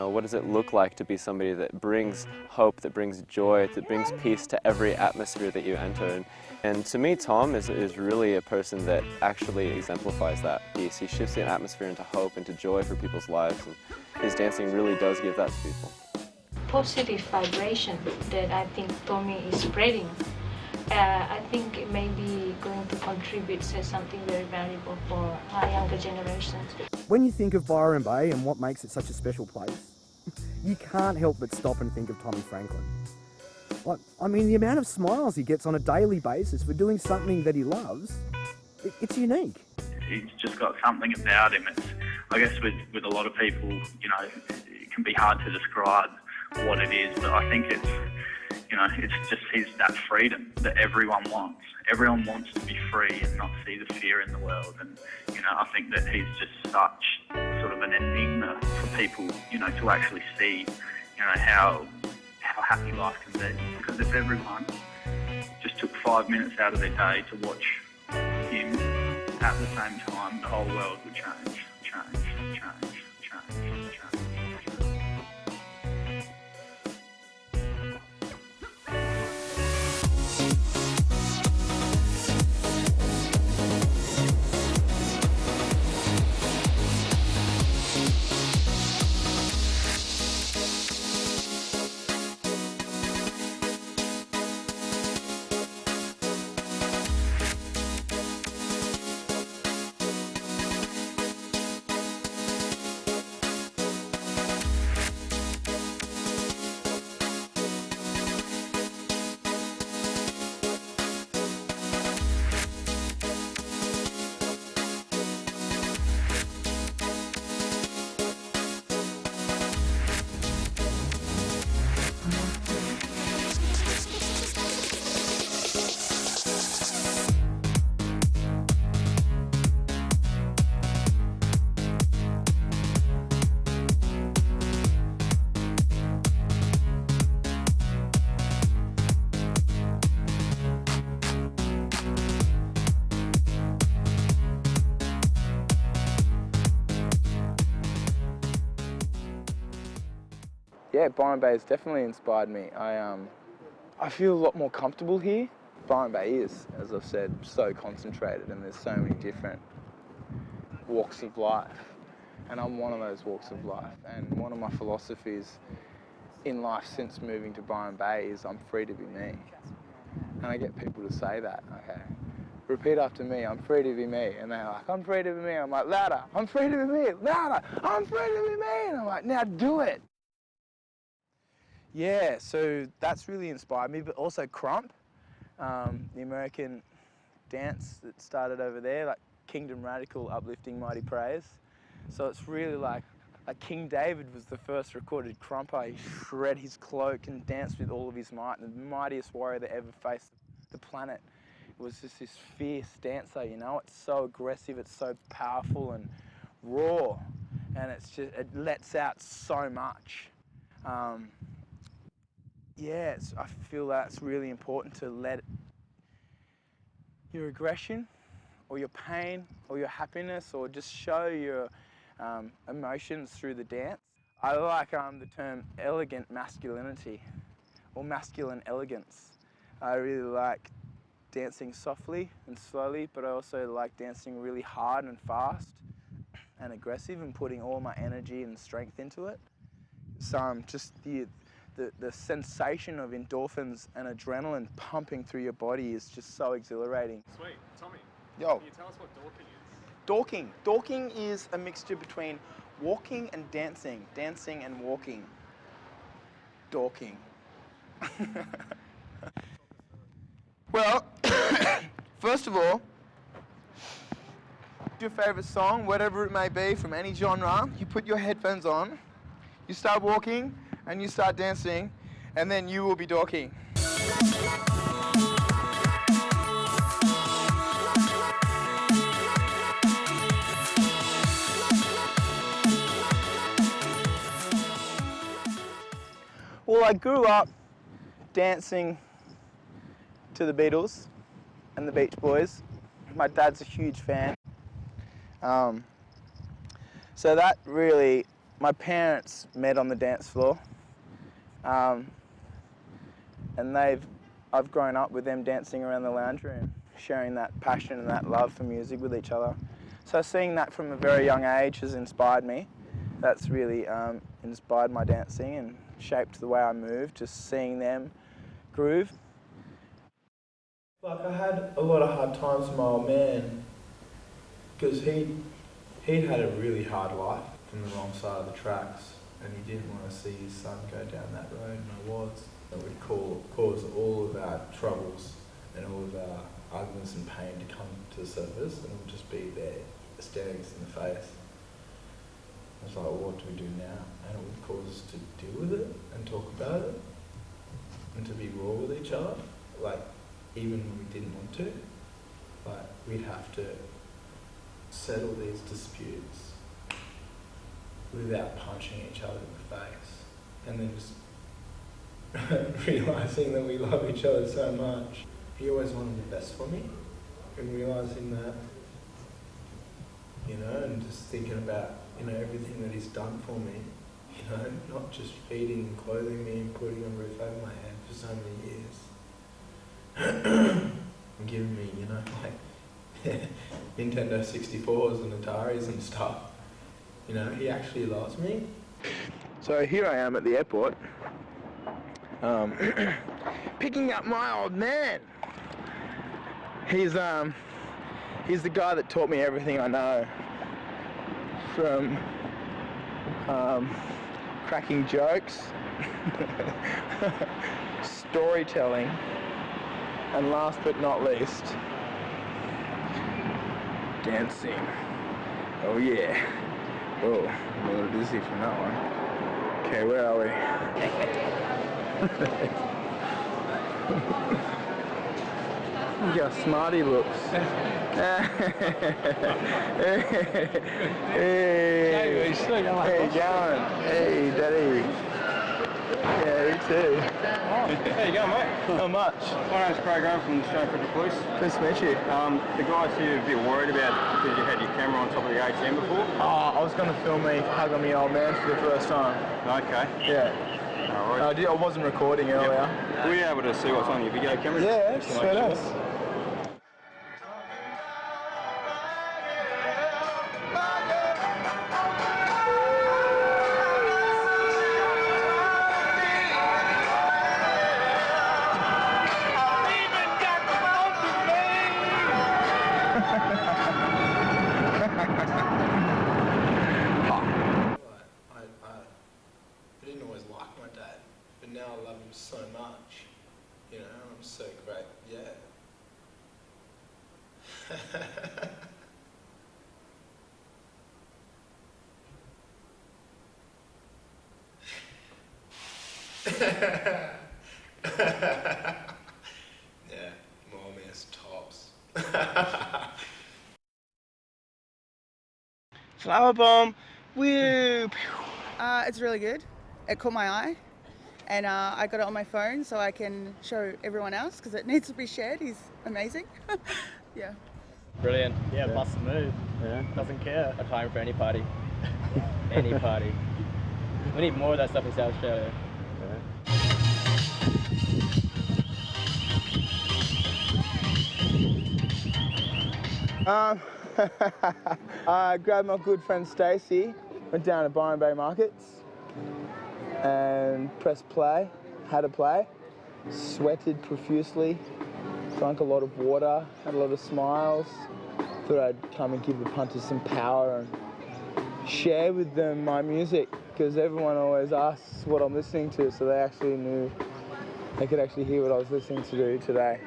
What does it look like to be somebody that brings hope, that brings joy, that brings peace to every atmosphere that you enter? And to me, Tom is really a person that actually exemplifies that peace. He shifts the atmosphere into hope, into joy for people's lives, and his dancing really does give that to people. Positive vibration that I think Tommy is spreading. I think it may be going to contribute to something very valuable for our younger generations. When you think of Byron Bay and what makes it such a special place, you can't help but stop and think of Tommy Franklin. Like, I mean, the amount of smiles he gets on a daily basis for doing something that he loves, it's unique. He's just got something about him. It's, I guess with a lot of people, you know, it can be hard to describe what it is, but I think it's, you know, it's just that freedom that everyone wants. Everyone wants to be free and not see the fear in the world. And, you know, I think that he's just such sort of an enigma for people, you know, to actually see, you know, how happy life can be. Because if everyone just took 5 minutes out of their day to watch him at the same time, the whole world would change. Yeah, Byron Bay has definitely inspired me. I feel a lot more comfortable here. Byron Bay is, as I've said, so concentrated, and there's so many different walks of life. And I'm one of those walks of life. And one of my philosophies in life since moving to Byron Bay is I'm free to be me. And I get people to say that, okay? Repeat after me, I'm free to be me. And they're like, I'm free to be me. I'm like, louder, I'm free to be me. Louder, I'm free to be me. And I'm like, now do it. Yeah, so that's really inspired me, but also Crump, the American dance that started over there, like Kingdom Radical, Uplifting Mighty Praise. So it's really like King David was the first recorded crumper. He shred his cloak and danced with all of his might, the mightiest warrior that ever faced the planet. It was just this fierce dancer, you know? It's so aggressive, it's so powerful and raw, and it lets out so much. Yeah, I feel that's really important, to let your aggression or your pain or your happiness or just show your emotions through the dance. I like the term elegant masculinity or masculine elegance. I really like dancing softly and slowly, but I also like dancing really hard and fast and aggressive and putting all my energy and strength into it. So just the sensation of endorphins and adrenaline pumping through your body is just so exhilarating. Sweet. Tommy, Yo. can you tell us what dorking is? Dorking. Dorking is a mixture between walking and dancing. Dancing and walking. Dorking. Well, first of all, your favourite song, whatever it may be, from any genre, you put your headphones on, you start walking, and you start dancing, and then you will be dorking. Well, I grew up dancing to the Beatles and the Beach Boys. My dad's a huge fan. So that really my parents met on the dance floor, and I've grown up with them dancing around the lounge room, sharing that passion and that love for music with each other. So seeing that from a very young age has inspired me. That's really inspired my dancing and shaped the way I move, just seeing them groove. Like, I had a lot of hard times with my old man, because he'd had a really hard life from the wrong side of the tracks, and he didn't want to see his son go down that road, and I was. It would cause all of our troubles and all of our arguments and pain to come to the surface, and it would just be there, staring us in the face. I was like, well, what do we do now? And it would cause us to deal with it and talk about it and to be raw with each other, like, even when we didn't want to. Like, we'd have to settle these disputes without punching each other in the face, and then just realising that we love each other so much. He always wanted the best for me, and realising that, you know, and just thinking about, you know, everything that he's done for me, you know, not just feeding and clothing me and putting a roof over my head for so many years, and giving me, you know, like Nintendo 64s and Ataris and stuff. You know, he actually loves me. So here I am at the airport, picking up my old man. He's the guy that taught me everything I know, from cracking jokes, storytelling, and last but not least, dancing. Oh yeah. Oh, I'm a little dizzy from that one. Okay, where are we? Look how smart he looks. Hey, how you going? Hey, Daddy. Yeah, you too. How you going, mate? Not much. My name's Craig Graham from the Australian Federal Police. Nice to meet you. The guys here are a bit worried about because you had your camera on top of the ATM before. Oh, I was going to film me hugging my old man for the first time. Okay. Yeah. All right. I wasn't recording earlier. Were you able to see what's on your video camera? Yeah, Just to sure make does. I didn't always like my dad, but now I love him so much. You know, I'm so great. Yeah. Yeah, my old man's tops. Flower bomb. Woo. It's really good. It caught my eye, and I got it on my phone so I can show everyone else because it needs to be shared. He's amazing. Yeah. Brilliant. Yeah, bust a move. Yeah. Doesn't care. I'd hire him for any party. Any party. We need more of that stuff in South Australia. I grabbed my good friend Stacey, went down to Byron Bay markets and pressed play, had a play, sweated profusely, drank a lot of water, had a lot of smiles. Thought I'd come and give the punters some power and share with them my music, because everyone always asks what I'm listening to, so they actually knew, they could actually hear what I was listening to do today.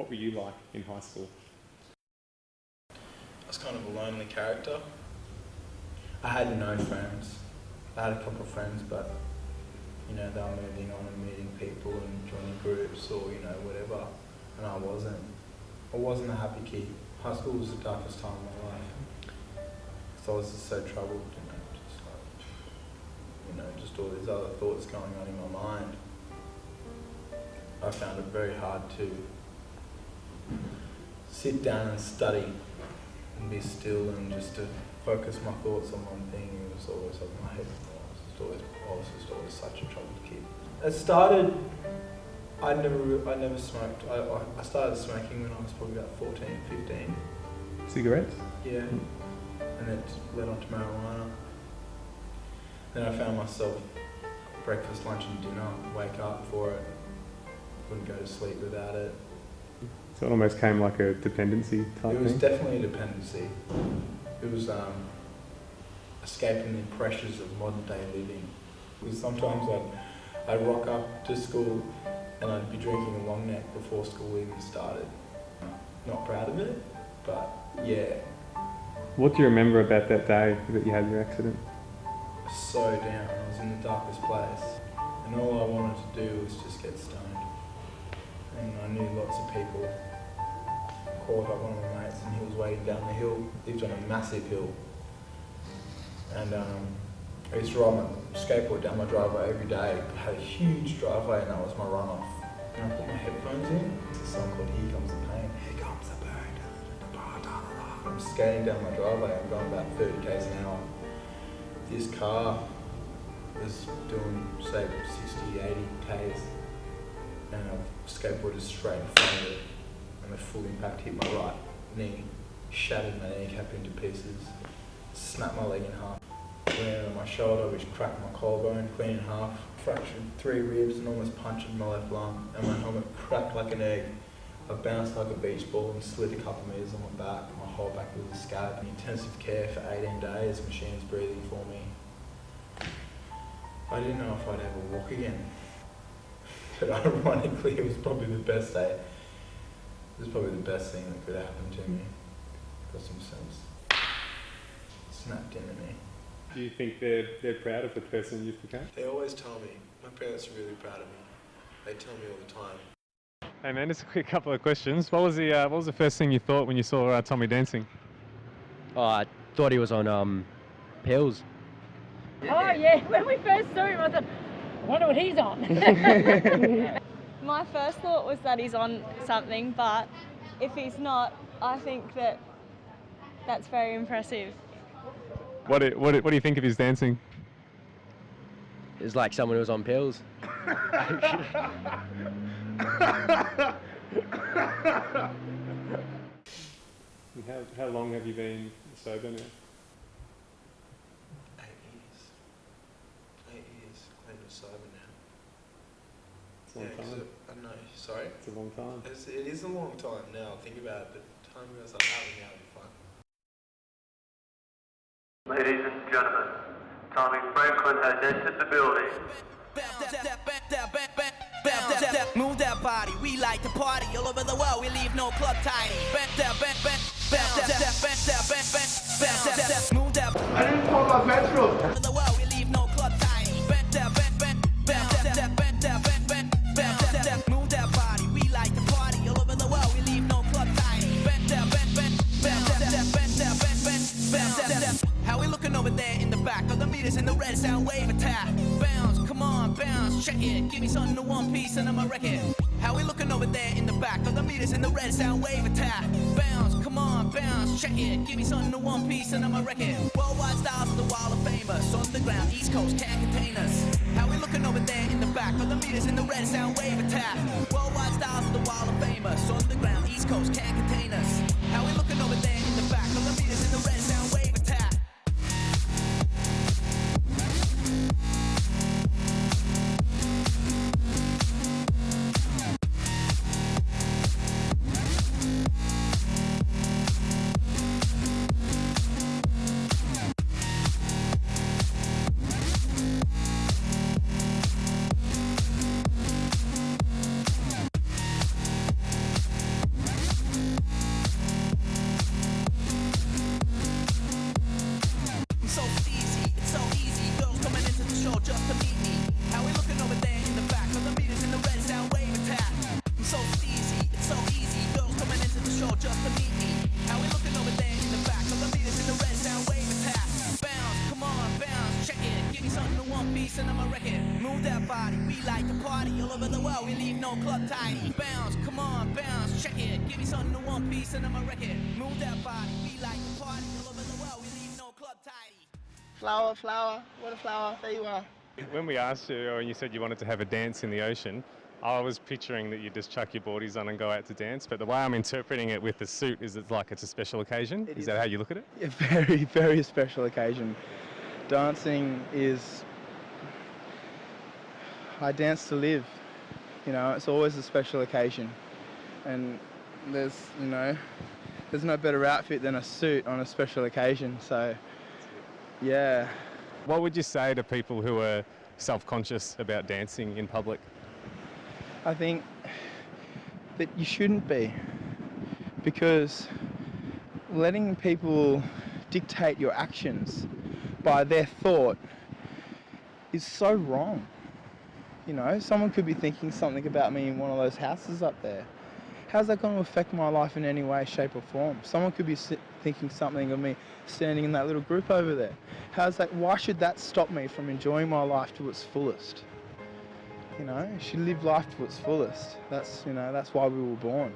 What were you like in high school? I was kind of a lonely character. I had no friends. I had a couple of friends, but you know, they were moving on and meeting people and joining groups or, you know, whatever. And I wasn't. I wasn't a happy kid. High school was the darkest time of my life. So I was just so troubled, just all these other thoughts going on in my mind. I found it very hard to sit down and study and be still and just to focus my thoughts on one thing. It was always over my head. I was just always such a troubled kid. It started, I never smoked. I started smoking when I was probably about 14, 15. Cigarettes? Yeah. And it led on to marijuana. Then I found myself breakfast, lunch and dinner, wake up for it, wouldn't go to sleep without it. So it almost came like a dependency type thing? It was definitely a dependency. It was escaping the pressures of modern day living. Because sometimes I'd rock up to school and I'd be drinking a long neck before school even started. Not proud of it, but yeah. What do you remember about that day that you had your accident? So down, I was in the darkest place, and all I wanted to do was just get stoned. And I knew lots of people. I called up one of my mates and he was waiting down the hill. He lived on a massive hill. And I used to ride my skateboard down my driveway every day. I had a huge driveway and that was my runoff. And I put my headphones in. It's a song called Here Comes the Pain. Here comes the pain. I'm skating down my driveway. I'm going about 30 k's an hour. This car was doing, say, 60, 80 k's. And I skateboarded straight in front of it. And the full impact hit my right knee. Shattered my kneecap into pieces. Snapped my leg in half. Landed on my shoulder, which cracked my collarbone clean in half. Fractured 3 ribs and almost punctured my left lung. And my helmet cracked like an egg. I bounced like a beach ball and slid a couple meters on my back. My whole back was a scab. In intensive care for 18 days, machines breathing for me. I didn't know if I'd ever walk again. But ironically, it was probably the best day. It was probably the best thing that could happen to me. Got some sense snapped into me. Do you think they're proud of the person you've become? They always tell me. My parents are really proud of me. They tell me all the time. Hey man, just a quick couple of questions. What was the first thing you thought when you saw Tommy dancing? Oh, I thought he was on pills. Oh yeah, when we first saw him I thought, I wonder what he's on. My first thought was that he's on something, but if he's not, I think that's very impressive. What do you think of his dancing? It's like someone who was on pills. How long have you been sober now? 8 years. 8 years. Clean and sober now. It's a long time. I know. Sorry. It's a long time. It is a long time now. Think about it, but time goes like that when you're having fun. Ladies and gentlemen, Tommy Franklin has entered the building. Move that body, we like to party all over the world. We leave no club tiny. Move that. I didn't pull my petrol. All over the world, we leave no club tiny. Move that body, we like to party all over the world. We leave no club tiny. How we looking over there in the back? All the meters in the red sound wave attack. Bounce, come on, bounce, check it. Give me something to one piece and I'm a record. How we looking over there in the back? All the meters in the red sound wave attack. Bounce, come on, bounce, check it. Give me something to one piece and I'm a record. Worldwide styles of the Wall of Famous. On the ground, East Coast can't contain us. How we looking over there in the back? All the meters in the red sound wave attack. Worldwide styles of the Wall of Famous. On the ground, East Coast can't contain us. How we looking over there in the back? All the meters in the red sound wave attack. world, we leave no club tidy. Bounce, come on, bounce, check it. Give me something to one piece and I'm a record. Move that body, we like the party. All over the world, we leave no club tidy. Flower, flower, what a flower, there you are. When we asked you, or you said you wanted to have a dance in the ocean, I was picturing that you just chuck your boardies on and go out to dance, but the way I'm interpreting it with the suit is it's like it's a special occasion. Is that how you look at it? A very, very special occasion. Dancing is... I dance to live. You know, it's always a special occasion. And there's no better outfit than a suit on a special occasion, so yeah. What would you say to people who are self-conscious about dancing in public? I think that you shouldn't be, because letting people dictate your actions by their thought is so wrong. You know, someone could be thinking something about me in one of those houses up there. How's that going to affect my life in any way, shape or form? Someone could be thinking something of me standing in that little group over there. Why should that stop me from enjoying my life to its fullest? You know, you should live life to its fullest. That's why we were born.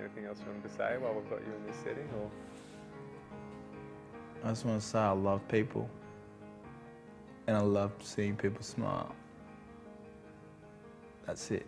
Anything else you wanted to say while we've got you in this setting? Or? I just want to say I love people and I love seeing people smile. That's it.